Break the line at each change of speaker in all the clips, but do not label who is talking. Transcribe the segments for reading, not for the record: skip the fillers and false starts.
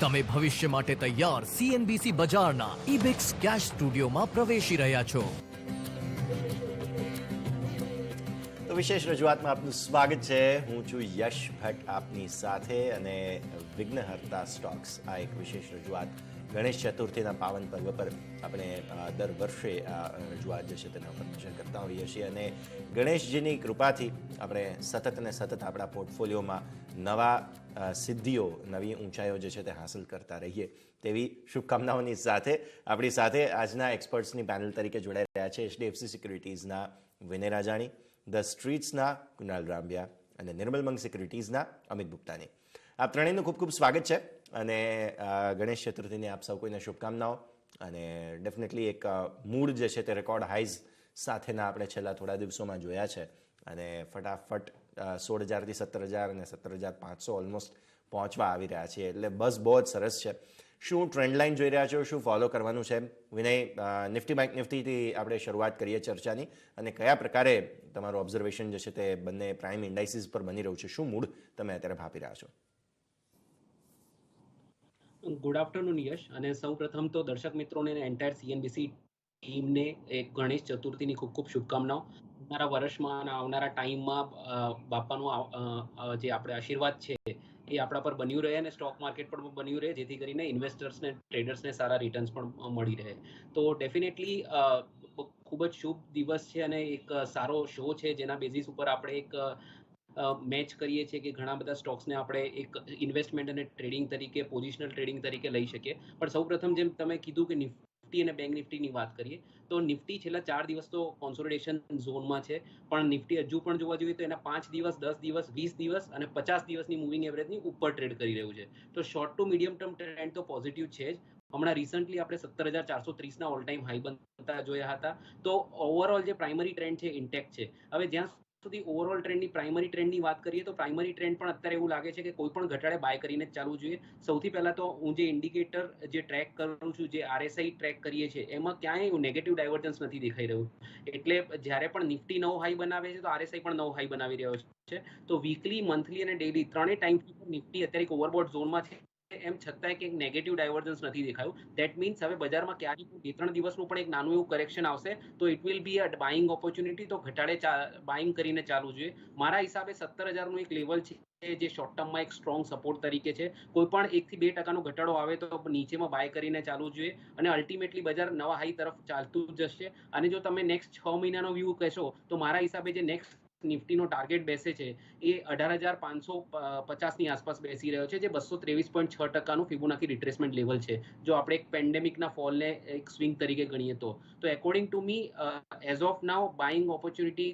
તમે ભવિષ્ય માટે તૈયાર CNBC બજારના ઇબિક્સ કેશ સ્ટુડિયોમાં પ્રવેશી રહ્યા છો.
તો વિશેષ રજૂઆતમાં આપનું સ્વાગત છે. હું છું યશ ભટ્ટ આપની સાથે, અને વિઘ્નહર્તા સ્ટોક્સ આ એક વિશેષ રજૂઆત ગણેશ ચતુર્થીના પાવન પર્વ પર આપણે દર વર્ષે આ રજૂઆત જે છે તેના પર નજર કરતા હોઈએ છીએ, અને ગણેશજીની કૃપાથી આપણે સતત અને સતત આપણા પોર્ટફોલિયોમાં નવા સિદ્ધિઓ, નવી ઊંચાઈઓ જે છે તે હાંસલ કરતા રહીએ તેવી શુભકામનાઓની સાથે આપણી સાથે આજના એક્સપર્ટ્સની પેનલ તરીકે જોડાઈ રહ્યા છે HDFC સિક્યુરિટીઝના વિનય રાજાણી, ધ સ્ટ્રીટ્સના કુનાલ રામ્બિયા અને નિર્મલ મંગ સિક્યુરિટીઝના અમિત ગુપ્તાની. આપ ત્રણેયનું ખૂબ ખૂબ સ્વાગત છે, અને ગણેશ ચતુર્થીની આપ સૌ કોઈને શુભકામનાઓ. અને ડેફિનેટલી એક મૂડ જે છે તે રેકોર્ડ હાઈઝ સાથેના આપણે છેલ્લા થોડા દિવસોમાં જોયા છે, અને ફટાફટ 16,000થી 17,000 અને 17,500 ઓલમોસ્ટ પહોંચવા આવી રહ્યા છીએ, એટલે બસ બહુ જ સરસ છે. શું ટ્રેન્ડ લાઇન જોઈ રહ્યા છો, શું ફોલો કરવાનું છે? વિનય, નિફ્ટી બેંક નિફ્ટીથી આપણે શરૂઆત કરીએ ચર્ચાની, અને કયા પ્રકારે તમારું ઓબ્ઝર્વેશન જે છે તે બંને પ્રાઇમ ઇન્ડાઇસીસ પર બની રહ્યું છે? શું મૂડ તમે અત્યારે ભાપી રહ્યા છો?
ગુડ આફ્ટરનૂન યશ, અને સૌ પ્રથમ તો દર્શક મિત્રોને એન્ટાયર CNBC ટીમને એક ગણેશ ચતુર્થીની ખૂબ ખૂબ શુભકામનાઓ. આવનારા વર્ષમાં અને આવનારા ટાઈમમાં બાપાનો જે આપણે આશીર્વાદ છે એ આપણા પર બન્યું રહે, અને સ્ટોક માર્કેટ પર બન્યું રહે, જેથી કરીને ઇન્વેસ્ટર્સને, ટ્રેડર્સને સારા રિટર્ન્સ પણ મળી રહે. તો ડેફિનેટલી ખૂબ જ શુભ દિવસ છે, અને એક સારો શો છે જેના બેઝિસ ઉપર આપણે એક મેચ કરીએ છીએ કે ઘણા બધા સ્ટોક્સને આપણે એક ઇન્વેસ્ટમેન્ટ અને ટ્રેડિંગ તરીકે, પોઝિશનલ ટ્રેડિંગ તરીકે લઈ શકીએ. પણ સૌપ્રથમ જેમ તમે કીધું કે નિફ્ટી અને બેંક નિફ્ટીની વાત કરીએ, તો નિફ્ટી છેલ્લા 4 દિવસ તો કોન્સોલિડેશન ઝોનમાં છે, પણ નિફ્ટી હજુ પણ જોવા જોઈએ તો એના 5 દિવસ, 10 દિવસ, 20 દિવસ અને 50 દિવસની મૂવિંગ એવરેજની ઉપર ટ્રેડ કરી રહ્યું છે. તો short to medium term trend તો પોઝિટિવ છે જ. હમણાં રિસન્ટલી આપણે 17,430ના ઓલ ટાઈમ હાઈ બનતા જોયા હતા. તો ઓવરઓલ જે પ્રાઇમરી ટ્રેન્ડ છે ઇન્ટેક્ટ છે. હવે જ્યાં સુધી ઓવરઓલ ટ્રેન્ડની, પ્રાઇમરી ટ્રેન્ડની વાત કરીએ તો પ્રાઇમરી ટ્રેન્ડ પણ અત્યારે એવું લાગે છે કે કોઈ પણ ઘટાડે બાય કરીને જ ચાલવું જોઈએ. સૌથી પહેલા તો હું જે ઇન્ડિકેટર જે ટ્રેક કરું છું, જે RSI ટ્રેક કરીએ છીએ, એમાં ક્યાંય નેગેટિવ ડાયવર્જન્સ નથી દેખાઈ રહ્યું. એટલે જ્યારે પણ નિફ્ટી નવો હાઈ બનાવે છે તો RSI પણ નવો હાઈ બનાવી રહ્યો છે. તો વીકલી, મંથલી અને ડેલી ત્રણેય ટાઈમ નિફ્ટી અત્યારે એક ઓવરબોટ ઝોનમાં છે, એમ છતાંય કંઈક નેગેટિવ ડાયવર્જન્સ નથી દેખાયું. ધેટ મીન્સ હવે બજારમાં ક્યારેક 2-3 દિવસનું પણ એક નાનું એવું કરેક્શન આવશે તો it will be a buying opportunity, તો ઘટાડે બાઇંગ કરીને ચાલવું જોઈએ. મારા હિસાબે 17,000નું એક લેવલ છે જે શોર્ટ ટર્મમાં એક સ્ટ્રોંગ સપોર્ટ તરીકે છે. કોઈ પણ 1 થી 2% ઘટાડો આવે તો નીચેમાં બાય કરીને ચાલવું જોઈએ, અને અલ્ટિમેટલી બજાર નવા હાઈ તરફ ચાલતું જ જશે. અને જો તમે નેક્સ્ટ 6 મહિનાનો વ્યૂ કહેશો તો મારા હિસાબે જે નેક્સ્ટ નિફ્ટીનો ટાર્ગેટ બેસે છે એ 18,550ની આસપાસ બેસી રહ્યો છે, જે 223.6%નું ફિબોનાકી રિટ્રેસમેન્ટ લેવલ છે, જો આપણે એક પેન્ડેમિકના ફોલને એક સ્વિંગ તરીકે ગણીએ તો. According to me as of now buying opportunity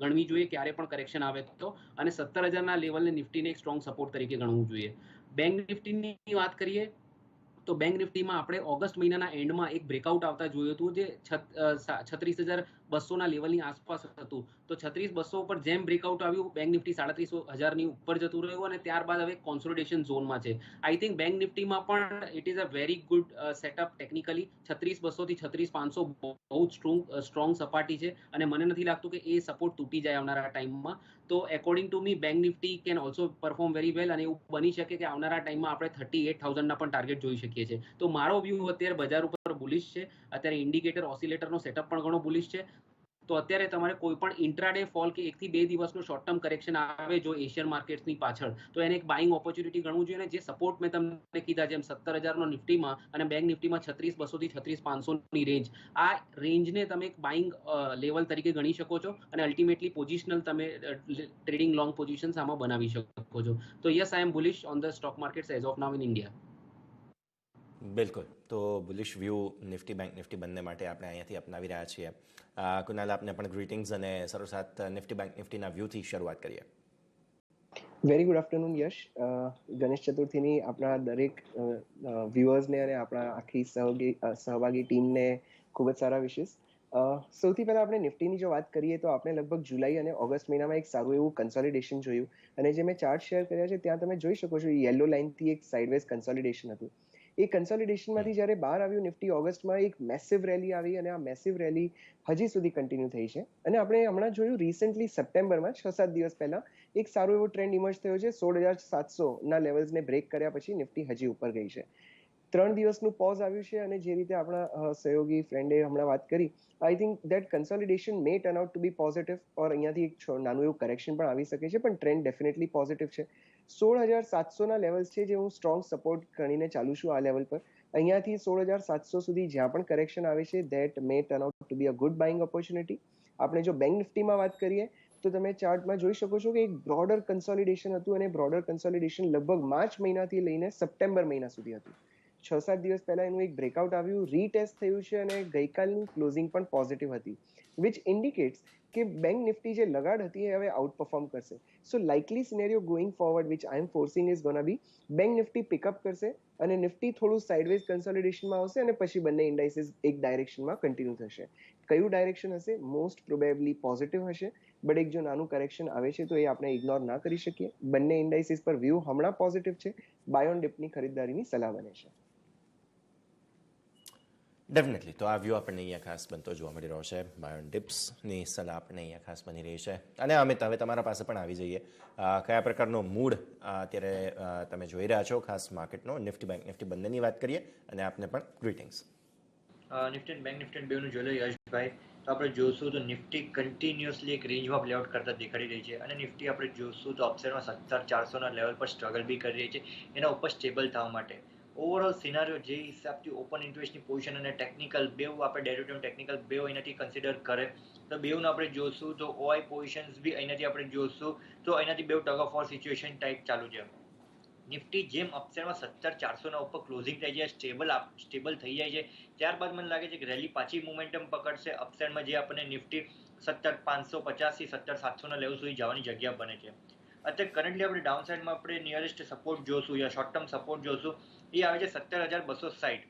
ગણવી જોઈએ ક્યારે પણ કરેક્શન આવે તો, અને 17,000ના લેવલને નિફ્ટીને એક સ્ટ્રોંગ સપોર્ટ તરીકે ગણવું જોઈએ. બેંક નિફ્ટીની વાત કરીએ તો બેંક નિફ્ટીમાં આપણે ઓગસ્ટ મહિનાના એન્ડમાં એક બ્રેકઆઉટ આવતા જોયું હતું, જે 36,200ના લેવલની આસપાસ હતું. તો 36,200 ઉપર જેમ બ્રેકઆઉટ આવ્યું, બેંક નિફ્ટી 37,000ની ઉપર જતું રહ્યું, અને ત્યારબાદ હવે કોન્સોલિડેશન ઝોનમાં છે. આઈ થિંક બેંક નિફ્ટીમાં પણ it is a very good setup technically. 36,200 થી 36,500 બહુ સ્ટ્રોંગ સપાટી છે, અને મને નથી લાગતું કે એ સપોર્ટ તૂટી જાય આવનારા ટાઈમમાં. તો according to me bank Nifty can also perform very well, અને એવું બની શકે કે આવનારા ટાઈમમાં આપણે 38,000ના પણ ટાર્ગેટ જોઈ શકીએ છીએ. તો મારો વ્યૂ અત્યારે બજાર ઉપર બુલિશ છે. અત્યારે ઇન્ડિકેટર ઓસિલેટરનો સેટઅપ પણ ઘણો બુલિશ છે. તો અત્યારે તમારે કોઈ પણ ઇન્ટ્રાડે ફોલ કે 1 થી 2 દિવસનું શોર્ટ ટર્મ કરેક્શન આવે જો એશિયન માર્કેટ્સની પાછળ, તો એને એક બાઇંગ ઓપોર્ચ્યુનિટી ગણવું જોઈએ. અને જે સપોર્ટ મેં તમને કીધા, જેમ 17,000નો નિફ્ટીમાં અને બેંક નિફ્ટીમાં 36,200 થી 36,500ની રેન્જ, આ રેન્જને તમે એક બાઇંગ લેવલ તરીકે ગણી શકો છો, અને અલ્ટિમેટલી પોઝિશનલ તમે ટ્રેડિંગ લોંગ પોઝિશન્સ આમાં બનાવી શકો છો. તો yes, I am bullish on the stock markets as of now in India.
બિલકુલ. તો bullish view Nifty bank Nifty બંને માટે આપણે અહીંયાથી અપનાવી રહ્યા છીએ. કુનાલ, આપને પણ ગ્રીટિંગ્સ, અને સરોસાત નિફ્ટી બેંક નિફ્ટીના વ્યૂથી શરૂઆત કરીએ.
વેરી ગુડ આફ્ટરનૂન યશ. ગણેશ ચતુર્થીની આપણા દરેક વ્યુઅર્સને અને આપણા આખી સહભાગી ટીમને ખૂબ જ સારા વિશેષ. સૌથી પહેલાં આપણે નિફ્ટીની જો વાત કરીએ તો આપણે લગભગ જુલાઈ અને ઓગસ્ટ મહિનામાં એક સારું એવું કન્સોલિડેશન જોયું, અને જે મેં ચાર્ટ શેર કર્યા છે ત્યાં તમે જોઈ શકો છો યલો લાઇનથી એક સાઇડવેઝ કન્સોલિડેશન હતું. એ કન્સોલિડેશનમાંથી જ્યારે બહાર આવ્યું નિફ્ટી ઓગસ્ટમાં એક મેસિવ રેલી આવી અને આ મેસિવ રેલી હજી સુધી કન્ટિન્યુ થઈ છે. અને આપણે હમણાં જોયું રિસેન્ટલી સપ્ટેમ્બરમાં 6-7 દિવસ પહેલા એક સારો એવો ટ્રેન્ડ ઇમર્જ થયો છે. 16,700 ના લેવલ્સને બ્રેક કર્યા પછી નિફ્ટી હજી ઉપર ગઈ છે. 3 દિવસનું પોઝ આવ્યું છે અને જે રીતે આપણા સહયોગી ફ્રેન્ડે હમણાં વાત કરી, I think that consolidation may turn out to be positive or અહીંયાથી એક નાનું એવું કરેક્શન પણ આવી શકે છે, પણ ટ્રેન્ડ ડેફિનેટલી પોઝિટિવ છે. 16,700ના લેવલ્સ છે જે હું સ્ટ્રોંગ સપોર્ટ ગણીને ચાલુ છું આ લેવલ પર. અહીંયાથી 16,700 સુધી જ્યાં પણ કરેક્શન આવે છે that may turn out to be a good buying opportunity. આપણે જો બેંક નિફ્ટીમાં વાત કરીએ તો તમે ચાર્ટમાં જોઈ શકો છો કે એક બ્રોડર કન્સોલિડેશન હતું અને બ્રોડર કન્સોલિડેશન લગભગ માર્ચ મહિનાથી લઈને સપ્ટેમ્બર મહિના સુધી હતું. 6-7 દિવસ પહેલા એનું એક બ્રેકઆઉટ આવ્યું, રીટેસ્ટ થયું છે અને ગઈકાલની ક્લોઝિંગ પણ પોઝિટિવ હતી, વિચ ઇન્ડિકેટ્સ કે બેંક નિફ્ટી જે લગાડ હતી એ હવે આઉટ પરફોર્મ કરશે. So likely scenario going forward which I am forcing is gonna be bank Nifty pickup કરશે અને નિફ્ટી થોડું સાઇડવેઝ કન્સોલિડેશનમાં આવશે અને પછી બંને ઇન્ડાઇસીસ એક ડાયરેક્શનમાં કન્ટિન્યુ થશે. કયું ડાયરેક્શન હશે? મોસ્ટ પ્રોબેબલી પોઝિટિવ હશે, બટ એક જો નાનું કરેક્શન આવે છે તો એ આપણે ઇગ્નોર ના કરી શકીએ. બંને ઇન્ડાઇસીસ પર વ્યૂ હમણાં પોઝિટિવ છે. બાય ઓન ડિપની ખરીદદારીની સલાહ બને છે.
ડેફિનેટલી. તો આ વ્યૂ આપણને અહીંયા ખાસ બનતો જોવા મળી રહ્યો છે. બાયોન ડિપ્સની સલાહ આપણને અહીંયા ખાસ બની રહી છે. અને અમિત, હવે તમારા પાસે પણ આવી જઈએ. કયા પ્રકારનો મૂડ અત્યારે તમે જોઈ રહ્યા છો ખાસ માર્કેટનો? નિફ્ટી બેંક નિફ્ટી બંનેની વાત કરીએ અને આપને પણ ગ્રીટિંગ્સ.
નિફ્ટી બેંક નિફ્ટી બેનું જોઈ લો યશભાઈ, તો આપણે જોશું તો નિફ્ટી કન્ટિન્યુઅસલી એક રેન્જમાં પ્લેઆઉટ કરતા દેખાડી રહી છે અને નિફ્ટી આપણે જોશું તો અપસાઇડમાં 17,400ના લેવલ પર સ્ટ્રગલ બી કરી રહી છે એના ઉપર સ્ટેબલ થવા માટે. ઓવરઓલ સિનારીઓ જે હિસાબથી ઓપન ઇન્ટરેસ્ટની પોઝિશન અને ટેકનિકલ બેવ આપણે ડેરિવેટિવ ટેકનિકલ બેવ અહીંયાથી કન્સિડર કરે તો બેવને આપણે જોશું તો ઓઆઈ પોઝિશન્સ બી અહીંયાથી આપણે જોશું તો અહીંયાથી બેવ tug of war situation type ચાલુ છે. નિફ્ટી જેમ અપસાઇડમાં 17,400ના ઉપર ક્લોઝિંગ થઈ જાય, સ્ટેબલ થઈ જાય છે, ત્યારબાદ મને લાગે છે કે રેલી પાછી મોમેન્ટમ પકડશે અપસાઇડમાં, જે આપણને નિફ્ટી 17,550 થી 17,700ના લેવલ સુધી જવાની જગ્યા બને છે. અત્યારે કરન્ટલી આપણે ડાઉન સાઇડમાં આપણે નિયરેસ્ટ સપોર્ટ જોશું યા શોર્ટ ટર્મ સપોર્ટ જોશું, એ આવે છે 17,260.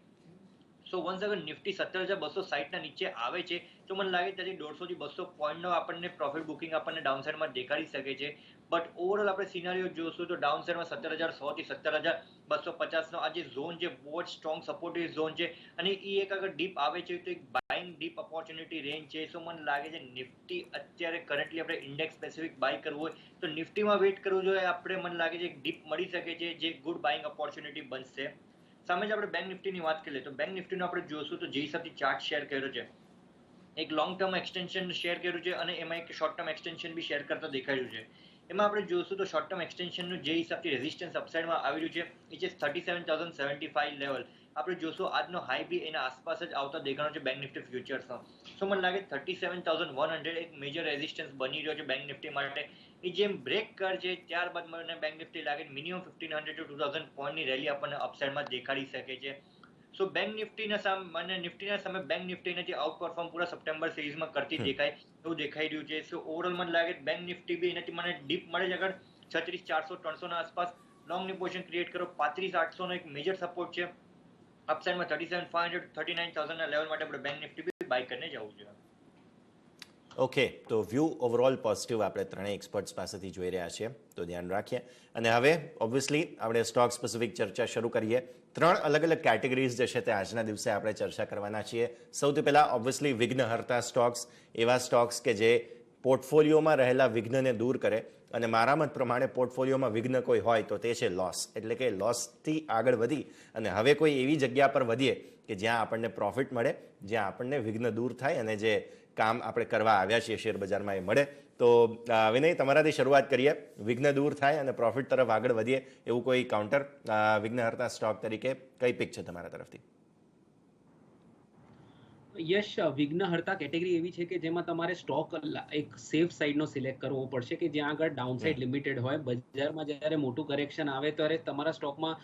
સો વન્સ અગર નિફ્ટી 17,260ના નીચે આવે છે તો મને લાગે ત્યાંથી 150 થી 200 પોઈન્ટનો આપણને પ્રોફિટ બુકિંગ આપણને ડાઉન સાઇડમાં દેખાડી શકે છે. બટ ઓવરઓલ આપણે સિનારીઓ જોશું તો ડાઉન સાઇડમાં 17,100 થી 17,250નો આ જે ઝોન છે બહુ જ સ્ટ્રોંગ સપોર્ટિવ ઝોન છે અને એ એક અગર ડીપ આવે છે તો એક બાઇંગ ડીપ ઓપોર્ચ્યુનિટી રેન્જ છે. સો મને લાગે છે નિફ્ટી અત્યારે કરન્ટલી આપણે ઇન્ડેક્સ સ્પેસિફિક બાય કરવું હોય તો નિફ્ટીમાં વેઇટ કરવું જોઈએ આપણે. મને લાગે છે એક ડીપ મળી શકે છે જે ગુડ બાઇંગ ઓપોર્ચ્યુનિટી બનશે. સામે જ આપણે બેંક નિફ્ટીની વાત કરીએ તો બેંક નિફ્ટીનો આપણે જોશું તો જે હિસાબથી ચાર્ટ શેર કર્યો છે, એક લોંગ ટર્મ એક્સટેન્શન શેર કર્યું છે અને એમાં એક શોર્ટ ટર્મ એક્સટેન્શન બી શેર કરતા દેખાડ્યું છે. એમાં આપણે જોશું તો શોર્ટ ટર્મ એક્સટેન્શનનું જે હિસાબથી રેઝિસ્ટન્સ અપસાઇડમાં આવી રહ્યું છે એ છે 37,075 લેવલ. આપણે જોશું આજનો હાઈ બી એના આસપાસ જ આવતા દેખાડો છે બેંક નિફ્ટી ફ્યુચર્સનો. સો મને લાગે 37,100 એક મેજર રેઝિસ્ટન્સ બની રહ્યો છે બેંક નિફ્ટી માટે. એ જેમ બ્રેક કરશે ત્યારબાદ મને બેંક નિફ્ટી લાગે મિનિમમ 1,500 to 2,000 પોઈન્ટની રેલી આપણને અપસાઇડમાં દેખાડી શકે છે. સો બેંક નિફ્ટીના સામે મને નિફ્ટીના સામે બેંક નિફ્ટીને જે આઉટ પરફોર્મ પૂરા સપ્ટેમ્બર સિરીઝમાં કરતી દેખાય એવું દેખાઈ રહ્યું છે. સો ઓવરઓલ મને લાગે બેંક નિફ્ટી બી એનાથી મને ડીપ મળે છે આગળ 36,400-300ના આસપાસ લોંગની પોઝિશન ક્રિએટ કરો. 35,800નો એક મેજર સપોર્ટ છે. અપસાઇડમાં 37,500 39,000ના લેવલ માટે આપણે બેંક નિફ્ટી બી બાય કરીને જવું જોઈએ.
ઓકે, તો વ્યૂ ઓવરઓલ પોઝિટિવ આપણે ત્રણેય એક્સપર્ટ્સ પાસેથી જોઈ રહ્યા છીએ, તો ધ્યાન રાખીએ. અને હવે ઓબ્વિયસલી આપણે સ્ટોક સ્પેસિફિક ચર્ચા શરૂ કરીએ. 3 અલગ અલગ કેટેગરીઝ જે છે તે આજના દિવસે આપણે ચર્ચા કરવાના છીએ. સૌથી પહેલાં ઓબ્વિયસલી વિઘ્નહર્તા સ્ટોક્સ, એવા સ્ટોક્સ કે જે પોર્ટફોલિયોમાં રહેલા વિઘ્નને દૂર કરે. અને મારા મત પ્રમાણે પોર્ટફોલિયોમાં વિઘ્ન કોઈ હોય તો તે છે લોસ. એટલે કે લોસથી આગળ વધી અને હવે કોઈ એવી જગ્યા પર વધીએ કે જ્યાં આપણને પ્રોફિટ મળે, જ્યાં આપણને વિઘ્ન દૂર થાય અને જે કામ આપણે કરવા આવ્યા છીએ શેર બજારમાં એ મળે. તો વિનય, તમારાથી શરૂઆત કરીએ. વિઘ્ન દૂર થાય અને પ્રોફિટ તરફ આગળ વધીએ એવું કોઈ કાઉન્ટર વિઘ્નહર્તા સ્ટોક તરીકે કઈ પિક છે તમારા તરફથી?
યશ, વિઘ્નહર્તા કેટેગરી એવી છે કે જેમાં તમારે સ્ટોક એક સેફ સાઈડનો સિલેક્ટ કરવો પડશે કે જ્યાં આગળ ડાઉનસાઇડ લિમિટેડ હોય. બજારમાં જ્યારે મોટું કરેક્શન આવે ત્યારે તમારા સ્ટોકમાં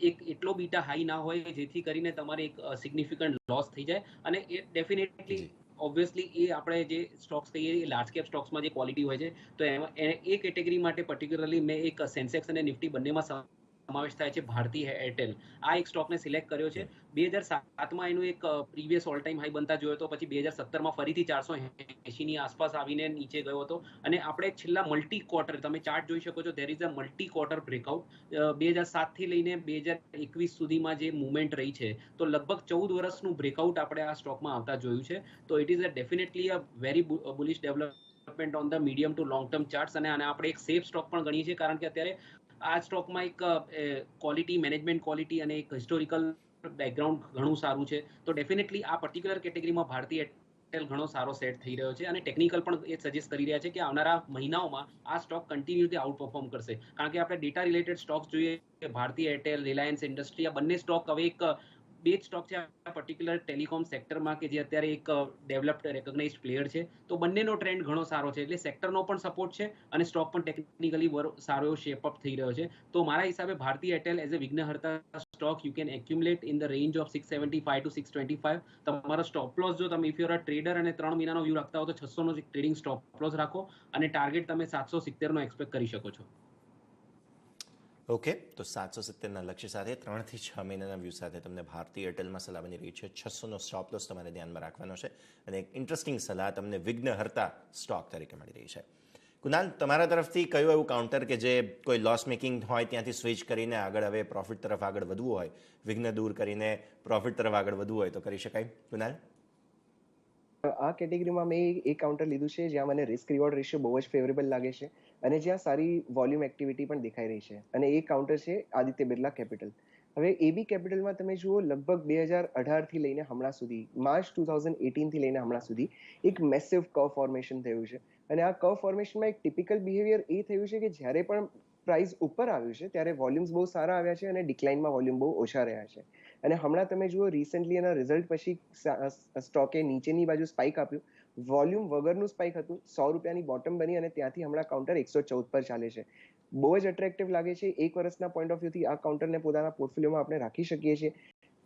એક એટલો બીટા હાઈ ના હોય જેથી કરીને તમારે એક સિગ્નિફિકન્ટ લોસ થઈ જાય. અને એ ડેફિનેટલી ઓબ્વિયસલી એ આપણે જે સ્ટોક્સ કહીએ એ લાર્જ કેપ સ્ટોક્સમાં જે ક્વોલિટી હોય છે તો એમાં એ કેટેગરી માટે પર્ટિક્યુલરલી મેં એક સેન્સેક્સ અને નિફ્ટી બંનેમાં સમાવેશ થાય છે ભારતી એરટેલ. આ એક સ્ટોકને સિલેક્ટ કર્યો છે. 2007માં એનું એક પ્રીવિયસ ઓલ ટાઈમ હાઈ બનતા જોયો હતો, પછી 2017માં ફરીથી 480ની આસપાસ આવીને નીચે ગયો હતો. અને આપણે છેલ્લા મલ્ટી ક્વાર્ટર, તમે ચાર્ટ જોઈ શકો છો, there is a multi quarter breakout. 2007થી લઈને 2021 સુધીમાં જે મુવમેન્ટ રહી છે, તો લગભગ 14 વર્ષનું બ્રેકઆઉટ આપણે આ સ્ટોકમાં આવતા જોયું છે. તો it is definitely a very bullish development on the medium two long term charts. અને આને આપણે એક સેફ સ્ટોક પણ ગણીએ છીએ, કારણ કે અત્યારે આ સ્ટોકમાં એક ક્વોલિટી, મેનેજમેન્ટ ક્વોલિટી અને એક હિસ્ટોરિકલ બેકગ્રાઉન્ડ ઘણું સારું છે. તો ડેફિનેટલી આ પર્ટિક્યુલર કેટેગરીમાં ભારતી એરટેલ ઘણો સારો સેટ થઈ રહ્યો છે. અને ટેકનિકલ પણ એ સજેસ્ટ કરી રહ્યા છે કે આવનારા મહિનાઓમાં આ સ્ટોક કન્ટિન્યુઅસલી આઉટ પરફોર્મ કરશે. કારણ કે આપણે ડેટા રિલેટેડ સ્ટોક્સ જોઈએ, ભારતી એરટેલ, રિલાયન્સ ઇન્ડસ્ટ્રી, આ બંને સ્ટોક હવે એક બે જ સ્ટોક છે આ પર્ટિક્યુલર ટેલિકોમ સેક્ટરમાં કે જે અત્યારે એક ડેવલપ્ડ રેકોગ્નાઇઝડ પ્લેયર છે. તો બંનેનો ટ્રેન્ડ ઘણો સારો છે, એટલે સેક્ટરનો પણ સપોર્ટ છે અને સ્ટોક પણ ટેકનિકલી સારો એવો શેપ અપ થઈ રહ્યો છે. તો મારા હિસાબે ભારતી એરટેલ એઝ અ વિઘ્નહર્તા stock you can accumulate in the range of 675 to 625. તમારો સ્ટોપ લોસ, જો તમે if you are a trader અને 3 મહિનાનો વ્યૂ રાખતા હો, તો 600 નો ટ્રેડિંગ સ્ટોપ લોસ રાખો અને ટાર્ગેટ તમે 770 નો એક્સપેક્ટ કરી શકો છો.
ઓકે, તો 770ના લક્ષ્ય સાથે 3 થી 6 મહિનાના વ્યૂ સાથે તમને ભારતી એરટેલમાં સલાહ બની રહી છે. 600નો સ્ટોપ લોસ તમારે ધ્યાનમાં રાખવાનો છે અને એક ઇન્ટરેસ્ટિંગ સલાહ તમને વિઘ્નહર્તા સ્ટોક તરીકે મળી રહી છે. કુનાલ, તમારા તરફથી કયું એવું કાઉન્ટર કે જે કોઈ લોસ મેકિંગ હોય ત્યાંથી સ્વિચ કરીને આગળ હવે પ્રોફિટ તરફ આગળ વધવું હોય, વિઘ્ન દૂર કરીને પ્રોફિટ તરફ આગળ વધવું હોય તો કરી શકાય? કુનાલ,
આ કેટેગરીમાં મેં એક કાઉન્ટર લીધું છે જ્યાં મને રિસ્ક રિવોર્ડ રેશિયો બહુ જ ફેવરેબલ લાગે છે અને જ્યાં સારી વોલ્યુમ એક્ટિવિટી પણ દેખાઈ રહી છે, અને એ કાઉન્ટર છે આદિત્ય બિરલા કેપિટલ. હવે એબી કેપિટલમાં તમે જુઓ, લગભગ 2018થી લઈને હમણાં સુધી, માર્ચ 2018થી લઈને હમણાં સુધી એક મેસિવ કર્વ ફોર્મેશન થયું છે. અને આ કર્વ ફોર્મેશનમાં એક ટિપિકલ બિહેવિયર એ થયું છે કે જ્યારે પણ પ્રાઇસ ઉપર આવ્યું છે ત્યારે વોલ્યુમ્સ બહુ સારા આવ્યા છે અને ડિક્લાઇનમાં વોલ્યુમ બહુ ઓછા રહ્યા છે. અને હમણાં તમે જુઓ, રિસેન્ટલી એના રિઝલ્ટ પછી સ્ટોકે નીચેની બાજુ સ્પાઇક આપ્યું, વોલ્યુમ વગરનું સ્પાઇક હતું, 100 રૂપિયાની બોટમ બની અને ત્યાંથી હમણાં કાઉન્ટર 114 પર ચાલે છે. બહુ જ અટ્રેક્ટિવ લાગે છે. એક વર્ષના પોઈન્ટ ઓફ વ્યૂથી આ કાઉન્ટરને પોતાના પોર્ટફોલિયોમાં આપણે રાખી શકીએ છીએ.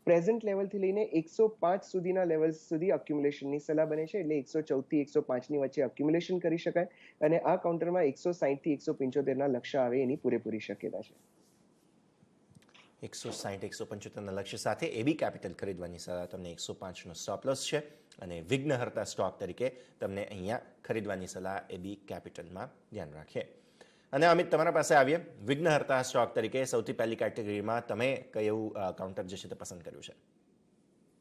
પ્રેઝન્ટ લેવલથી લઈને 105 સુધીના લેવલ સુધી અક્યુમ્યુલેશનની સલાહ બને છે, એટલે 114થી 105ની વચ્ચે અક્યુમ્યુલેશન કરી શકાય અને આ કાઉન્ટરમાં 160થી 175ના લક્ષ્ય આવે એની પૂરેપૂરી શક્યતા છે.
160-175ના લક્ષ્ય સાથે એબી કેપિટલ ખરીદવાની સલાહ તમને 105નો સ્ટોપ લોસ છે અને વિઘ્નહર્તા સ્ટોક તરીકે તમને અહીંયા ખરીદવાની સલાહ એબી કેપિટલમાં ધ્યાન રાખીએ. અને અમિત, તમારા પાસે આવીએ. વિઘ્નહર્તા સ્ટોક તરીકે સૌથી પહેલી કેટેગરીમાં તમે કઈ એવું કાઉન્ટર જે છે તે પસંદ કર્યું છે?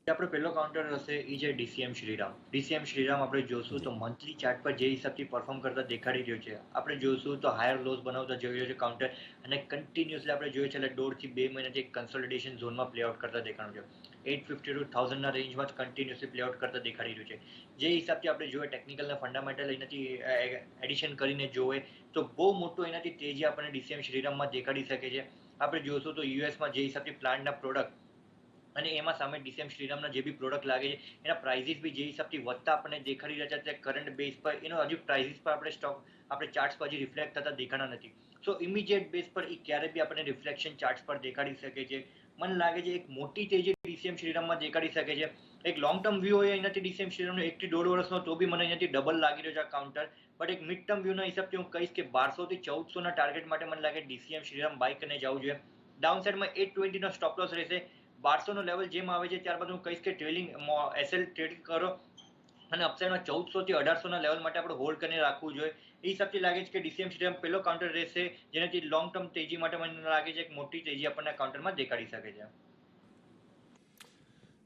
આપણો પહેલો કાઉન્ટર હશે એ છે ડીસીએમ શ્રીરામ. ડીસીએમ શ્રીરામ આપણે જોશું તો મંથલી ચાર્ટ પર જે હિસાબથી પરફોર્મ કરતા દેખાડી રહ્યું છે, આપણે જોશું તો હાયર લોસ બનાવતા જોઈ રહ્યો છે કાઉન્ટર, અને કન્ટિન્યુઅસલી આપણે જોઈએ છે એટલે 1.5 થી 2 મહિનાથી કન્સોલિડેશન ઝોનમાં પ્લેઆઉટ કરતા દેખાડ્યું છે. 850 to 1000ના રેન્જમાં કન્ટિન્યુઅસલી પ્લેઆઉટ કરતા દેખાડી રહ્યું છે. જે હિસાબથી આપણે જોઈએ ટેકનિકલના ફંડામેન્ટલ એનાથી એડિશન કરીને જોવે તો બહુ મોટું એનાથી તેજી આપણને ડીસીએમ શ્રીરામમાં દેખાડી શકે છે. આપણે જોશું તો યુએસમાં જે હિસાબથી પ્લાન્ટના પ્રોડક્ટ અને એમાં સામે ડીસીએમ શ્રીરામના જે બી પ્રોડક્ટ લાગે છે એના પ્રાઇઝિસ બી જે હિસાબથી વધતા આપણને દેખાડી રહ્યા છે, કરંટ બેઝ પર એનો હજુ પ્રાઇઝિસ પર આપણે ચાર્ટ્સ પર હજી રિફ્લેક્ટ થતા દેખાડા નથી. સો ઇમિડિયેટ બેઝ પર એ ક્યારે બી આપણને રિફ્લેક્શન ચાર્ટ્સ પર દેખાડી શકે છે. મને લાગે છે એક મોટી તેજી ડીસીએમ શ્રીરામમાં દેખાડી શકે છે. એક લોંગ ટર્મ વ્યૂ હોય એનાથી ડીસીએમ શ્રીરામનો 1 થી 1.5 વર્ષનો, તો બી મને અહીંયાથી ડબલ લાગી રહ્યો છે આ કાઉન્ટર. બટ એક મિડ ટર્મ વ્યૂના હિસાબથી હું કહીશ કે 1200 થી 1400ના ટાર્ગેટ માટે મને લાગે ડીસીએમ શ્રીરામ બાય કરીને જવું જોઈએ. ડાઉન સાઇડમાં 820નો સ્ટોપ લોસ રહેશે. 1200નો લેવલ જેમ આવે છે ત્યારબાદ હું કહીશ કે ટ્રેલિંગ એસએલ ટ્રેડ કરો અને અપસાઇડમાં 1400 થી 1800ના લેવલ માટે આપણે હોલ્ડ કરીને રાખવું જોઈએ. એ હિસાબથી લાગે છે કે ડીસીએમ શ્રીરામ પહેલો કાઉન્ટર રહેશે જેનાથી લોંગ ટર્મ તેજી માટે મને લાગે છે એક મોટી તેજી આપણને કાઉન્ટરમાં દેખાડી શકે છે.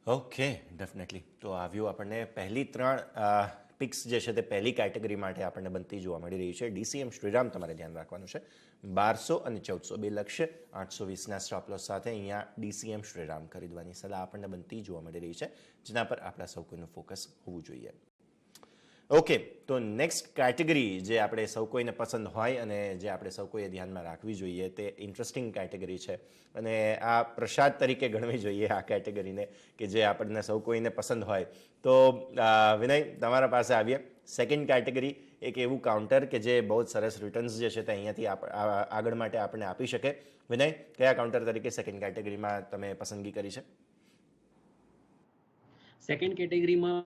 Okay, definitely. તો આવ્યું આપણને પહેલી 3 પિક્સ જે છે તે પહેલી કેટેગરી માટે આપણને બનતી જોવા મળી રહી છે. ડીસીએમ શ્રીરામ તમારે ધ્યાન રાખવાનું છે. 1200 અને 1400 બે લક્ષ્ય, 820ના સ્ટોપ લોસ સાથે અહીંયા ડીસીએમ શ્રીરામ ખરીદવાની સલાહ આપણને બનતી જોવા મળી રહી છે, જેના પર આપણા સૌ કોઈનું ફોકસ હોવું જોઈએ. ઓકે, તો નેક્સ્ટ કેટેગરી જે આપણે સૌ કોઈને પસંદ હોય અને જે આપણે સૌ કોઈએ ધ્યાનમાં રાખવી જોઈએ તે ઇન્ટરેસ્ટિંગ કેટેગરી છે અને આ પ્રસાદ તરીકે ગણવી જોઈએ આ કેટેગરીને કે જે આપણને સૌ કોઈને પસંદ હોય. તો વિનય, તમારા પાસે આવીએ. સેકન્ડ કેટેગરી, એક એવું કાઉન્ટર કે જે બહુ જ સરસ રિટર્ન્સ જે છે તે અહીંયાથી આગળ માટે આપણને આપી શકે. વિનય, કયા કાઉન્ટર તરીકે સેકન્ડ કેટેગરીમાં તમે પસંદગી કરી છે?
સેકન્ડ કેટેગરીમાં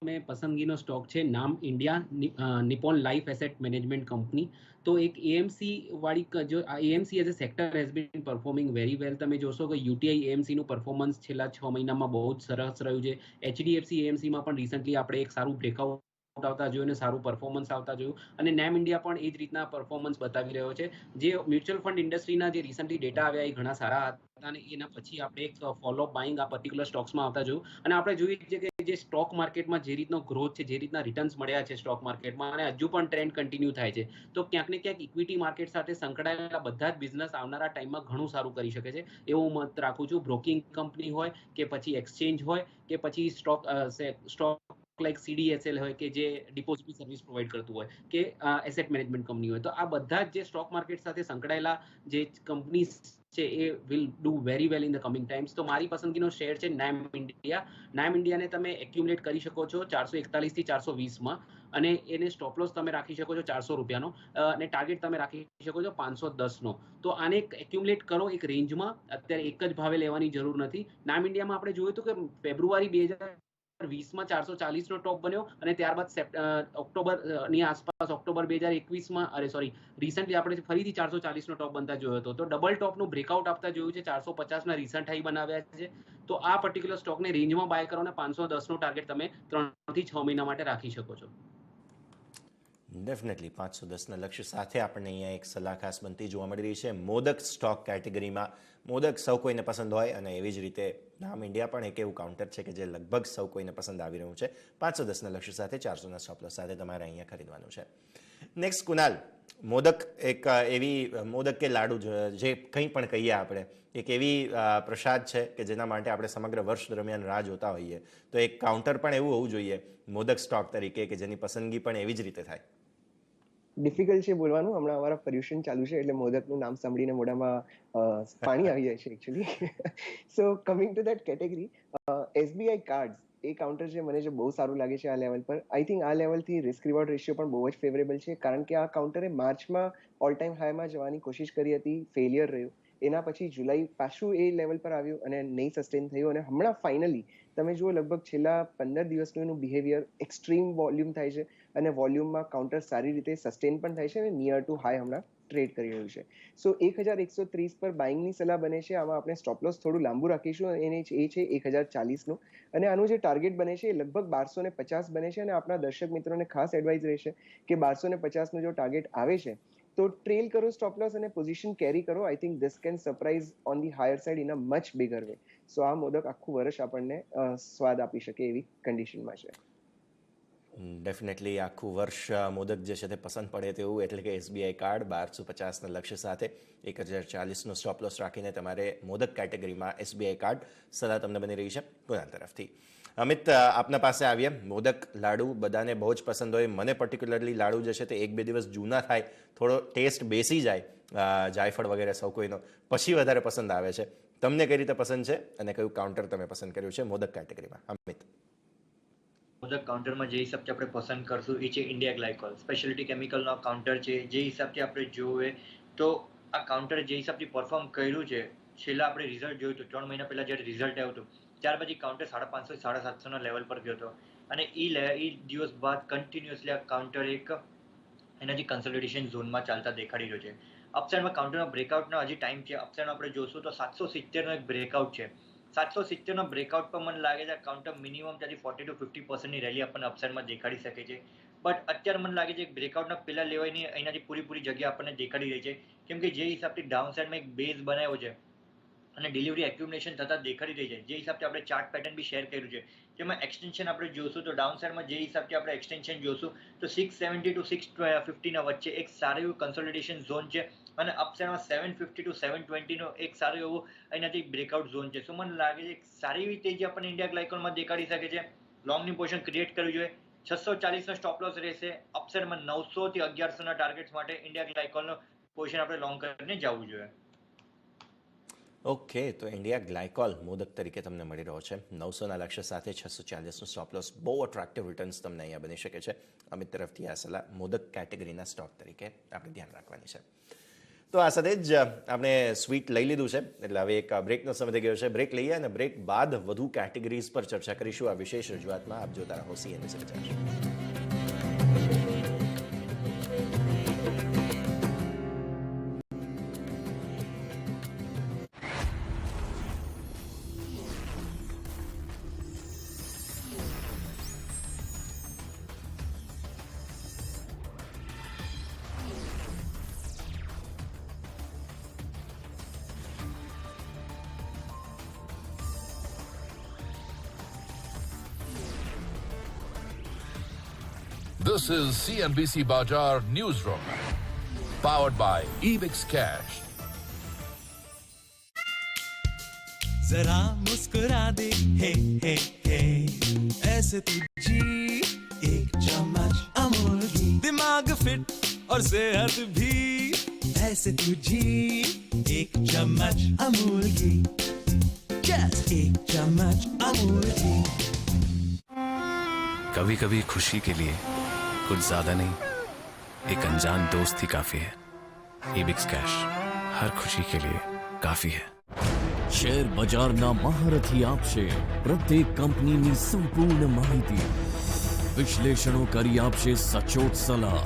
મેં પસંદગીનો સ્ટોક છે નામ India નિપોન life asset management company. તો એક એએમસી વાળી જો AMC as a sector has been performing very well. તમે જોશો કે યુટીઆઈ એએમસી નું પરફોર્મન્સ છેલ્લા 6 મહિનામાં બહુ જ સરસ રહ્યું છે. એચડીએફસી એએમસીમાં પણ રિસન્ટલી આપણે એક સારું બ્રેકઆઉટ આવતા જોયું અને સારું પરફોર્મન્સ આવતા જોયું, અને નેમ ઇન્ડિયા પણ એ જ રીતના પરફોર્મન્સ બતાવી રહ્યો છે. જે મ્યુચ્યુઅલ ફંડ ઇન્ડસ્ટ્રીના જે રિસન્ટલી ડેટા આવ્યા એ ઘણા સારા હતા, અને એના પછી આપણે એક ફોલો અપ બાઇંગ આ પર્ટિક્યુલર સ્ટોક્સમાં આવતા જોયું. અને આપણે જોઈએ છે કે જે સ્ટોક માર્કેટમાં જે રીતનો ગ્રોથ છે, જે રીતના રિટર્ન્સ મળ્યા છે સ્ટોક માર્કેટમાં, અને હજુ પણ ટ્રેન્ડ કન્ટિન્યુ થાય છે, તો ક્યાંક ને ક્યાંક ઇક્વિટી માર્કેટ સાથે સંકળાયેલા બધા જ બિઝનેસ આવનારા ટાઈમમાં ઘણું સારું કરી શકે છે એવું હું મત રાખું છું. બ્રોકિંગ કંપની હોય કે પછી એક્સચેન્જ હોય કે પછી સ્ટોક લાઈક સીડીએસએલ હોય કે જે ડિપોઝિટરી સર્વિસ પ્રોવાઈડ કરતું હોય, કે એસેટ મેનેજમેન્ટ કંપની હોય, તો આ બધા જ જે સ્ટોક માર્કેટ સાથે સંકળાયેલા જે કંપની છે એ will do very well in the coming times. તો મારી પસંદગીનો શેર છે નામ ઇન્ડિયા. નામ ઇન્ડિયાને તમે એક્યુમ્યુલેટ કરી શકો છો 441 થી 420 અને એને સ્ટોપ લોસ તમે રાખી શકો છો 400 રૂપિયાનો, અને ટાર્ગેટ તમે રાખી શકો છો 510 નો. તો આને એક્યુમ્યુલેટ કરો એક રેન્જમાં. અત્યારે એક જ ભાવે લેવાની જરૂર નથી. નામ ઇન્ડિયામાં આપણે જોયું હતું કે ફેબ્રુઆરી 2020માં 440 નો ટોપ બન્યો, અને ત્યારબાદ ઓક્ટોબર ની આસપાસ ઓક્ટોબર 2021માં રિસન્ટલી આપણે ફરીથી 440 નો ટોપ બનતા જોયો હતો. તો ડબલ ટોપનું બ્રેકઆઉટ આપતા જોયું છે. 450 ના રિસન્ટ હાઈ બનાવ્યા છે. તો આ પર્ટિક્યુલર સ્ટોકને રેન્જમાં બાય કરો અને 510 નો ટાર્ગેટ તમે 3 થી 6 મહિના માટે રાખી શકો છો.
ડેફિનેટલી 510ના લક્ષ્ય સાથે આપણને અહીંયા એક સલાહ ખાસ બનતી જોવા મળી રહી છે. મોદક સ્ટોક કેટેગરીમાં મોદક સૌ કોઈને પસંદ હોય, અને એવી જ રીતે નામ ઇન્ડિયા પણ એક એવું કાઉન્ટર છે કે જે લગભગ સૌ કોઈને પસંદ આવી રહ્યું છે. 510ના લક્ષ્ય સાથે 400ના સ્ટોપ લોસ સાથે તમારે અહીંયા ખરીદવાનું છે. નેક્સ્ટ કુનાલ, મોદક એક એવી મોદક કે લાડુ જે કંઈ પણ કહીએ આપણે, એક એવી પ્રસાદ છે કે જેના માટે આપણે સમગ્ર વર્ષ દરમિયાન રાહ જોતા હોઈએ. તો એક કાઉન્ટર પણ એવું હોવું જોઈએ મોદક સ્ટોક તરીકે કે જેની પસંદગી પણ એવી જ રીતે થાય.
ડિફિકલ્ટ છે બોલવાનું. હમણાં અમારા પર્યુષણ ચાલુ છે એટલે મોદકનું નામ સાંભળીને મોઢામાં પાણી આવી જાય છે actually. So coming to that category, SBI cards A counter છે મને જે બહુ સારું લાગે છે આ લેવલ પર. આઈ થિંક આ લેવલથી રિસ્ક રિવોર્ડ રેશિયો પણ બહુ જ ફેવરેબલ છે, કારણ કે આ કાઉન્ટરે માર્ચમાં ઓલ ટાઈમ હાઈમાં જવાની કોશિશ કરી હતી, ફેલિયર રહ્યું. એના પછી જુલાઈ પાછું એ લેવલ પર આવ્યું અને નહીં સસ્ટેન થયું, અને હમણાં ફાઇનલી તમે જુઓ લગભગ છેલ્લા 15 દિવસનું એનું બિહેવિયર એક્સ્ટ્રીમ વોલ્યુમ થાય છે, અને વોલ્યુમમાં કાઉન્ટર સારી રીતે સસ્ટેન પણ થાય છે, અને નિયર ટુ હાઈ હમણાં ટ્રેડ કરી રહ્યું છે. સો 1130 પર બાઇંગની સલાહ બને છે. આમાં આપણે સ્ટોપ લોસ થોડું લાંબુ રાખીશું, એને એ છે 1040નું, અને આનું જે ટાર્ગેટ બને છે એ લગભગ 1250 બને છે. અને આપણા દર્શક મિત્રોને ખાસ એડવાઇસ રહેશે કે 1250નું જો ટાર્ગેટ આવે છે તો ટ્રેલ કરો સ્ટોપ લોસ અને પોઝિશન કેરી કરો. I think this can surprise on the higher side in a much bigger way. So આ મોદક આખું વર્ષ આપણને સ્વાદ આપી શકે એવી કન્ડિશનમાં છે.
ડેફિનેટલી આખું વર્ષ મોદક જે છે તે પસંદ પડે તેવું, એટલે કે એસબીઆઈ કાર્ડ 1250ના લક્ષ્ય સાથે 1040નો સ્ટોપ લોસ રાખીને તમારે મોદક કેટેગરીમાં એસબીઆઈ કાર્ડ સલાહ તમને બની રહી છે કુનાલ તરફથી. અમિત, આપના પાસે આવીએ. મોદક લાડુ બધાને બહુ જ પસંદ હોય. મને પર્ટિક્યુલરલી લાડુ જે છે તે 1-2 દિવસ જૂના થાય, થોડો ટેસ્ટ બેસી જાય જાયફળ વગેરે સૌ કોઈનો, પછી વધારે પસંદ આવે છે. તમને કઈ રીતે પસંદ છે અને કયું કાઉન્ટર તમે પસંદ કર્યું છે મોદક કેટેગરીમાં? અમિત.
મોદક કાઉન્ટરમાં જે હિસાબથી આપણે પસંદ કરશું એ છે ઇન્ડિયા ગ્લાયકોલ. સ્પેશિયાલિટી કેમિકલનો કાઉન્ટર છે. જે હિસાબથી આપણે જોઈએ તો આ કાઉન્ટરે જે હિસાબથી પરફોર્મ કર્યું છે, છેલ્લા આપણે રિઝલ્ટ જોયું હતું 3 મહિના પહેલા જ્યારે રિઝલ્ટ આવ્યું હતું, ત્યાર પછી કાઉન્ટર 550 750 લેવલ પર ગયો હતો, અને એ દિવસ બાદ કન્ટિન્યુઅસલી આ કાઉન્ટર એક એનાથી કન્સોલિડેશન ઝોનમાં ચાલતા દેખાડી રહ્યો છે. અપસાઇડમાં કાઉન્ટરના બ્રેકઆઉટનો હજી ટાઈમ છે. અપસાઇડમાં આપણે જોશું તો 770નો એક બ્રેકઆઉટ છે. 770નો બ્રેકઆઉટ પર મને લાગે છે કાઉન્ટર મિનિમમ ત્યાંથી 40 to 50% રેલી આપણને અપસાઇડમાં દેખાડી શકે છે. બટ અત્યારે મને લાગે છે કે બ્રેકઆઉટના પહેલા લેવાયની અહીંયાથી પૂરી જગ્યા આપણને દેખાડી રહી છે, કેમ કે જે હિસાબથી ડાઉન સાઇડમાં એક બેઝ બનાવ્યો છે અને ડિલિવરી એક્યુમ્યુલેશન થતા દેખાડી રહી છે, જે હિસાબથી આપણે ચાર્ટ પેટર્ન બી શેર કર્યું છે, જેમાં એક્સટેન્શન આપણે જોશું તો ડાઉન સાઇડમાં જે હિસાબથી આપણે એક્સટેન્શન જોશું તો 670 to 650ના વચ્ચે એક સારું એવું કન્સોલિડેશન ઝોન છે, અને અપસાઇડમાં 750 to 720નો એક સારું એવું અહીંયાથી બ્રેકઆઉટ ઝોન છે. સો મને લાગે છે સારી એવી તેજી આપણને ઇન્ડિયા ગ્લાયકોલમાં દેખાડી શકે છે. લોંગની પોઝિશન ક્રિએટ કરવી જોઈએ. 640નો સ્ટોપ લોસ રહેશે. અપસાઇડમાં 900 થી 1100ના ટાર્ગેટ્સ માટે ઇન્ડિયા ગ્લાયકોલનો પોઝિશન આપણે લોંગ કરીને જવું જોઈએ.
ઓકે, તો ઇન્ડિયા ગ્લાયકોલ મોદક તરીકે તમને મળી રહ્યો છે 900ના લક્ષ્ય સાથે 640નું સ્ટોપ લોસ. બહુ અટ્રેક્ટિવ રિટર્ન્સ તમને અહીંયા બની શકે છે. અમિત તરફથી આ સલાહ મોદક કેટેગરીના સ્ટોક તરીકે આપણે ધ્યાન રાખવાની છે. તો આ સાથે જ આપણે સ્વીટ લઈ લીધું છે, એટલે હવે એક બ્રેકનો સમય થઈ ગયો છે. બ્રેક લઈએ અને બ્રેક બાદ વધુ કેટેગરીઝ પર ચર્ચા કરીશું આ વિશેષ રજૂઆતમાં. આપ જોતા રહો CNBC બજાર.
This is CNBC Bajar Newsroom, powered by Ebix Cash.
जरा मुस्कुरा दे हे हे हे ऐसे तू जी एक चम्मच अमूल घी दिमाग फिट और सेहत भी ऐसे तू जी एक चम्मच अमूल घी जस्ट एक चम्मच अमूल घी
कभी कभी खुशी के लिए कुछ ज्यादा नहीं, एक अनजान दोस्त ही काफी है. Ebix Cash हर खुशी के लिए काफी है.
શેર બજારના મહારથી આપશે પ્રત્યેક કંપનીની સંપૂર્ણ માહિતી, વિશ્લેષણો કરી આપશે સચોટ સલાહ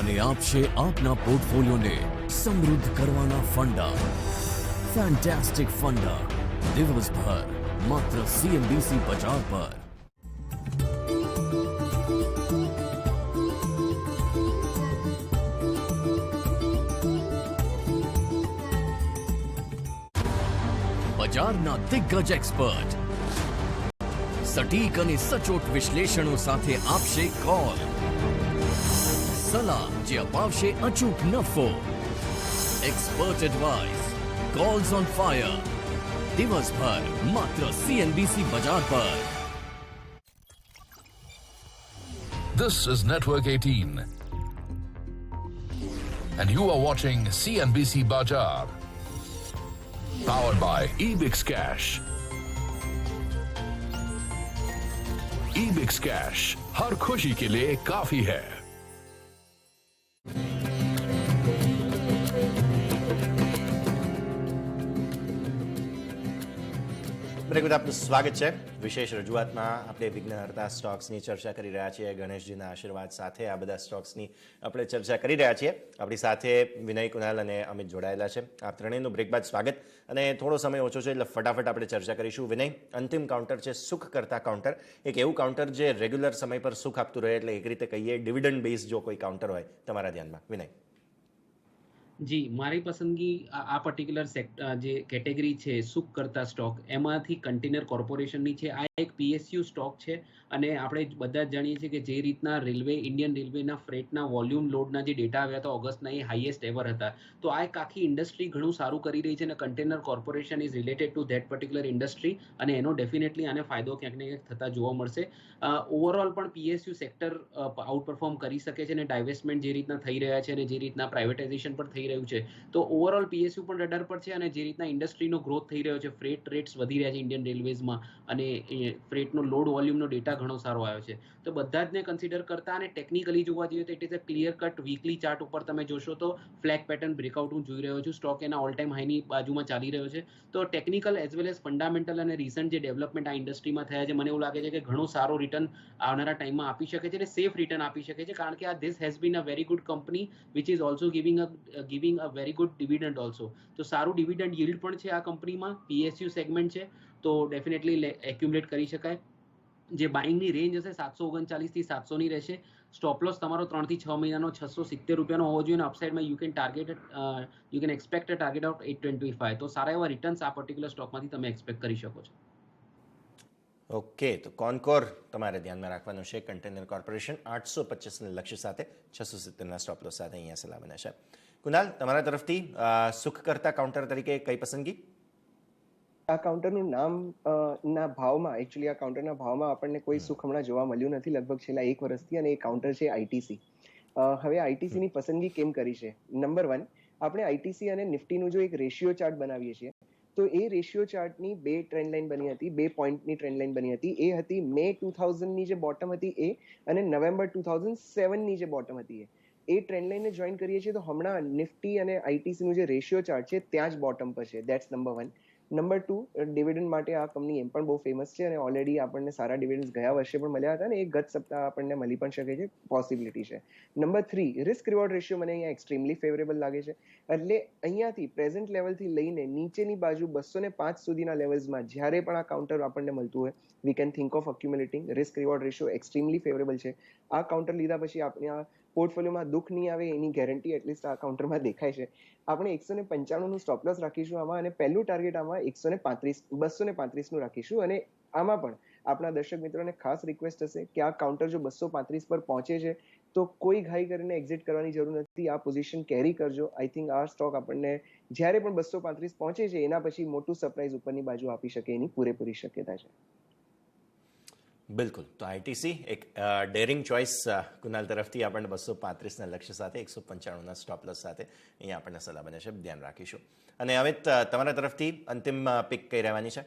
અને આપશે આપના પોર્ટફોલિયોને સમૃદ્ધ કરવાના ફંડા. ફેન્ટાસ્ટિક ફંડા દિવસભર માત્ર CNBC બજાર પર. બજારના દિગ્ગજ એક્સપર્ટ સટીક અને સચોટ વિશ્લેષણો સાથે આપશે કોલ, સલાહ જે અપાવશે અચૂક નફો. Expert advice, calls on fire, દિવસભર માત્ર CNBC બજાર પર.
This is Network 18, and you are watching CNBC Bajar, powered by Ebix Cash. Ebix Cash हर खुशी के लिए काफी है.
બ્રેક બાદ આપનું સ્વાગત છે. વિશેષ રજૂઆતમાં આપણે વિઘ્નહર્તા સ્ટોક્સની ચર્ચા કરી રહ્યા છીએ. ગણેશજીના આશીર્વાદ સાથે આ બધા સ્ટોક્સની આપણે ચર્ચા કરી રહ્યા છીએ. આપણી સાથે વિનય, કુનાલ અને અમિત જોડાયેલા છે. આપ ત્રણેયનું બ્રેક બાદ સ્વાગત. અને થોડો સમય ઓછો છે એટલે ફટાફટ આપણે ચર્ચા કરીશું. વિનય, અંતિમ કાઉન્ટર છે સુખ કરતા કાઉન્ટર, એક એવું કાઉન્ટર જે રેગ્યુલર સમય પર સુખ આપતું રહે, એટલે એક રીતે કહીએ ડિવિડન્ડ બેઝ જો કોઈ કાઉન્ટર હોય તમારા ધ્યાનમાં. વિનય.
જી, મારી પસંદગી આ પર્ટિક્યુલર જે કેટેગરી છે સુખ કરતા સ્ટોક, એમાંથી કન્ટેનર કોર્પોરેશનની છે. આ એક PSU સ્ટોક છે અને આપણે બધા જ જાણીએ છીએ કે જે રીતના ઇન્ડિયન રેલવેના ફ્રેટના વોલ્યુમ લોડના જે ડેટા આવ્યા હતા ઓગસ્ટના, એ હાઈએસ્ટ એવર હતા. તો આ એક આખી ઇન્ડસ્ટ્રી ઘણું સારું કરી રહી છે અને container corporation is related to that particular industry અને એનો ડેફિનેટલી આને ફાયદો ક્યાંક ને ક્યાંક થતા જોવા મળશે. ઓવરઓલ પણ PSU સેક્ટર આઉટ પરફોર્મ કરી શકે છે અને ડાયવેસ્ટમેન્ટ જે રીતના થઈ રહ્યા છે અને જે રીતના પ્રાઇવેટાઇઝેશન પણ થઈ રહ્યું છે, તો ઓવરઓલ PSU પણ રડાર પર છે. અને જે રીતના ઇન્ડસ્ટ્રીનો ગ્રોથ થઈ રહ્યો છે, ફ્રેટ રેટ્સ વધી રહ્યા છે ઇન્ડિયન રેલવેઝમાં અને ફ્રેટનો લોડ વોલ્યુમનો ડેટા ઘણો સારો આવ્યો છે, તો બધા જ ને કન્સિડર કરતા. અને ટેકનિકલી જોવા જઈએ તો it is a clear cut weekly chart ઉપર તમે જોશો તો ફ્લેગ પેટર્ન બ્રેકઆઉટ હું જોઈ રહ્યો છું. સ્ટોક એના ઓલ ટાઈમ હાઈની બાજુમાં ચાલી રહ્યો છે. તો technical as well as fundamental અને રિસન્ટ જે ડેવલપમેન્ટ આ ઇન્ડસ્ટ્રીમાં થયા છે, મને એવું લાગે છે કે ઘણો સારો રિટર્ન આવનારા ટાઈમમાં આપી શકે છે અને સેફ રિટર્ન આપી શકે છે, કારણ કે આ this has been a very good company which is also giving a very good dividend also. તો સારું ડિવિડન્ડ yield પણ છે આ કંપનીમાં. PSU સેગમેન્ટ છે તો ડેફિનેટલી એક્યુમ્યુલેટ કરી શકાય. જે બાઇંગની રેન્જ હશે 739 થી 700 ની રહેશે. સ્ટોપ લોસ તમારો 3 થી 6 મહિનાનો 670 રૂપિયાનો હોવો જોઈએ અને અપસાઇડમાં you can expect a target of 825. તો સારા એવા રિટર્ન્સ આ પર્ટિક્યુલર સ્ટોકમાંથી તમે એક્સપેક્ટ કરી શકો છો.
ઓકે, તો કોનકોર તમારે ધ્યાનમાં રાખવાનું છે. કન્ટેનર કોર્પોરેશન 825 લક્ષ્ય સાથે 670 સ્ટોપ લોસ સાથે અહીંયા સલાહ બને છે. કુનાલ, તમારા તરફથી સુખ કરતા કાઉન્ટર તરીકે કઈ પસંદગી?
આ કાઉન્ટરનું નામ ના ભાવમાં, એકચ્યુઅલી આ કાઉન્ટરના ભાવમાં આપણને કોઈ સુખ હમણાં જોવા મળ્યું નથી લગભગ છેલ્લા 1 વર્ષથી, અને એ કાઉન્ટર છે ITC. હવે ITC ની પસંદગી કેમ કરી છે? નંબર 1, આપણે ITC અને નિફ્ટીનું જો એક રેશિયો ચાર્ટ બનાવીએ છીએ તો એ રેશિયો ચાર્ટની 2 ટ્રેન્ડ લાઇન બની હતી, 2 પોઈન્ટની ટ્રેન્ડ લાઇન બની હતી. એ હતી મે 2000ની જે બોટમ હતી એ, અને નવેમ્બર 2007ની જે બોટમ હતી એ. એ ટ્રેન્ડ લાઇનને જોઈન કરીએ છીએ તો હમણાં નિફ્ટી અને આઈટીસીનું જે રેશિયો ચાર્ટ છે ત્યાં જ બોટમ પર છે. That's number 1. નંબર 2, ડિવિડન્ડ માટે આ કંપની એમ પણ બહુ ફેમસ છે અને ઓલરેડી આપણને સારા ડિવિડન્ડ ગયા વર્ષે પણ મળ્યા હતા અને એ ગત સપ્તાહ આપણને મળી પણ શકે છે, પોસિબિલિટી છે. નંબર 3, રિસ્ક રિવોર્ડ રેશિયો મને અહીંયા એક્સ્ટ્રીમલી ફેવરેબલ લાગે છે. એટલે અહીંયાથી પ્રેઝન્ટ લેવલથી લઈને નીચેની બાજુ 205 સુધીના લેવલ્સમાં જ્યારે પણ આ કાઉન્ટર આપણને મળતું હોય, we can think of accumulating. Risk reward ratio extremely favourable છે. આ કાઉન્ટર લીધા પછી આપણે આ પોર્ટફોલિયોમાં દુઃખ નહીં આવે એની ગેરંટી એટલીસ્ટ આ કાઉન્ટરમાં દેખાય છે. આપણે 195નું સ્ટોપ લોસ રાખીશું આમાં અને પહેલું ટાર્ગેટ આમાં 235નું રાખીશું. અને આમાં પણ આપણા દર્શક મિત્રોને ખાસ રિક્વેસ્ટ હશે કે આ કાઉન્ટર જો 235 પર પહોંચે છે તો કોઈ ઘાઈ કરીને એક્ઝિટ કરવાની જરૂર નથી. આ પોઝિશન કેરી કરજો. આઈ થિંક આ સ્ટોક આપણને જ્યારે પણ 235 પહોંચે છે એના પછી મોટું સરપ્રાઈઝ ઉપરની બાજુ આપી શકે એની પૂરેપૂરી શક્યતા છે.
બિલકુલ. તો આઈટીસી એક ડેરિંગ ચોઇસ કુનાલ તરફથી આપણને 235ના લક્ષ્ય સાથે 195ના સ્ટોપ લોસ સાથે અહીંયા આપણને સલાહ બને છે, ધ્યાન રાખીશું. અને અમિત, તમારા તરફથી અંતિમ પિક કઈ રહેવાની છે?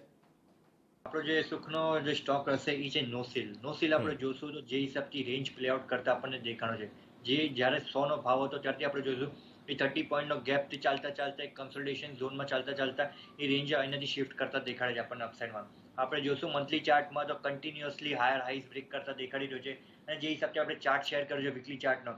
આપણો જે સુખનો જે સ્ટોક હશે એ છે નોસિલ. નોસિલ આપણે જોશું તો જે હિસાબથી રેન્જ પ્લેઆઉટ કરતા આપણને દેખાણો છે, જે જ્યારે 100નો ભાવ હતો ત્યારથી આપણે જોઈશું એ 30 પોઈન્ટનો ગેપથી ચાલતા એક કન્સોલિડેશન ઝોનમાં ચાલતા એ રેન્જ અહીંયાથી શિફ્ટ કરતા દેખાડે છે આપણને અપસાઇડમાં. આપણે જોશું મંથલી ચાર્ટમાં તો કન્ટિન્યુઅસલી હાયર હાઈસ બ્રેક કરતા દેખાડી રહ્યો છે. અને જે હિસાબથી આપણે ચાર્ટ શેર કર્યો છે વીકલી ચાર્ટનો,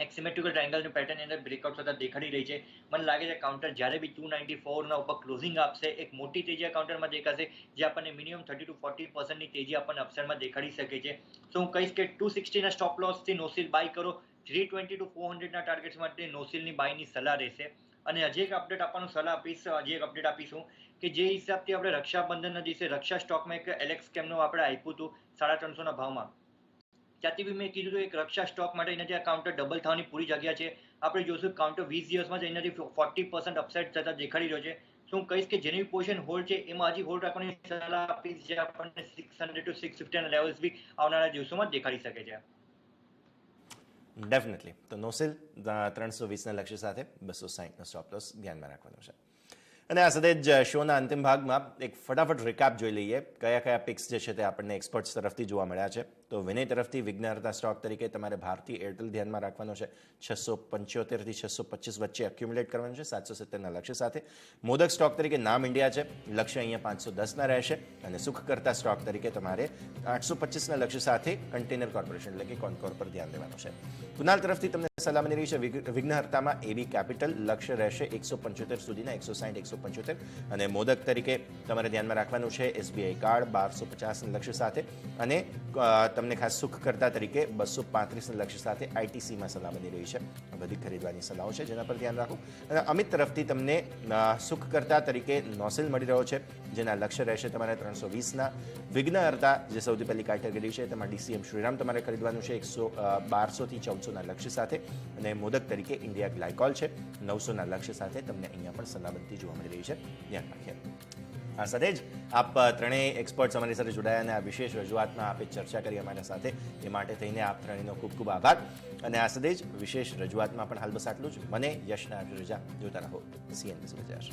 એક સિમેટ્રિકલ ટ્રાયંગલની પેટર્નની અંદર બ્રેકઆઉટ થતા દેખાડી રહી છે. મને લાગે છે કાઉન્ટર જ્યારે બી 294ના ઉપર ક્લોઝિંગ આપશે, એક મોટી તેજી આ કાઉન્ટરમાં દેખાશે, જે આપણને મિનિમમ 30 to 40% તેજી આપણને અપસાઇડમાં દેખાડી શકે છે. તો હું કહીશ કે 260ના સ્ટોપ લોસથી નોસિલ બાય કરો. 320 to 400ના ટાર્ગેટ્સ માટે નોસિલની બાયની સલાહ રહેશે. અને હજી એક અપડેટ આપીશું કે જે હિસાબથી આપણે રક્ષાબંધનના દિવસે રક્ષા સ્ટોકમાં એક એલેક્સ કેમનું આપણે આપ્યું હતું 350ના ભાવમાં, ત્યાંથી બી મેં કીધું હતું એક રક્ષા સ્ટોક માટે એનાથી આ કાઉન્ટર ડબલ થવાની પૂરી જગ્યા છે. આપણે જોશું કાઉન્ટર 20 દિવસમાં જ એનાથી 40% અપસાઇડ થતા દેખાડી રહ્યો છે. તો હું કહીશ કે જેની પોઝિશન હોલ્ડ છે એમાં હજી હોલ્ડ રાખવાની સલાહ આપીશ, જે આપણને 600 to 650 લેવલ્સ બી આવનારા દિવસોમાં દેખાડી શકે છે.
ડેફિનેટલી. તો નોસિલ 320ના લક્ષ્ય સાથે 260નો સ્ટોપ લોસ ધ્યાનમાં રાખવાનો છે. અને આ સાથે જ શોના અંતિમ ભાગમાં એક ફટાફટ રિકેપ જોઈ લઈએ કયા પિક્સ જે છે તે આપણને એક્સપર્ટ્સ તરફથી જોવા મળ્યા છે. તો વિનય તરફથી વિઘ્નહર્તા સ્ટોક તરીકે તમારે ભારતી એરટેલ ધ્યાનમાં રાખવાનો છે. 675 થી 625 વચ્ચે એક્યુમ્યુલેટ કરવાનું છે 770ના લક્ષ્ય સાથે. મોદક સ્ટોક તરીકે નામ ઇન્ડિયા છે, લક્ષ્ય અહીંયા 510ના રહેશે. અને સુખ કરતા સ્ટોક તરીકે તમારે 825ના લક્ષ્ય સાથે કન્ટેનર કોર્પોરેશન એટલે કે કોનકોર પર ધ્યાન દેવાનું છે. કુનાલ તરફથી તમને સલાહ મળી રહી છે વિઘ્નહર્તામાં એબી કેપિટલ, લક્ષ્ય રહેશે 175 સુધીના, 160 175. અને મોદક તરીકે તમારે ધ્યાનમાં રાખવાનું છે એસબીઆઈ કાર્ડ 1250ના લક્ષ્ય સાથે. અને તમને ખાસ સુખ કરતા તરીકે 235ના લક્ષ્ય સાથે આઈટીસીમાં સલાહ બની રહી છે. બધી ખરીદવાની સલાહો છે જેના પર ધ્યાન રાખો. અને અમિત તરફથી તમને સુખ કરતા તરીકે નોસિલ મળી રહ્યો છે, જેના લક્ષ્ય રહેશે તમારે 320ના. વિઘ્નહર્તા જે સૌથી પહેલી કેટેગરી છે તેમાં ડીસીએમ શ્રીરામ તમારે ખરીદવાનું છે 1200 થી 1400ના લક્ષ્ય સાથે. અને મોદક તરીકે ઇન્ડિયા ગ્લાયકોલ છે 900ના લક્ષ્ય સાથે. તમને અહીંયા પણ સલાહ બનતી જોવા મળી રહી છે, ધ્યાન રાખીએ. આ સાથે જ આપ ત્રણેય એક્સપર્ટ્સ અમારી સાથે જોડાયા અને આ વિશેષ રજૂઆતમાં આપે ચર્ચા કરી અમારા સાથે, એ માટે થઈને આપ ત્રણેયનો ખૂબ ખૂબ આભાર. અને આ સાથે જ વિશેષ રજૂઆતમાં પણ હાલ બસ આટલું જ. મને યશના રજા, જોતા રહો CNBC બજાર.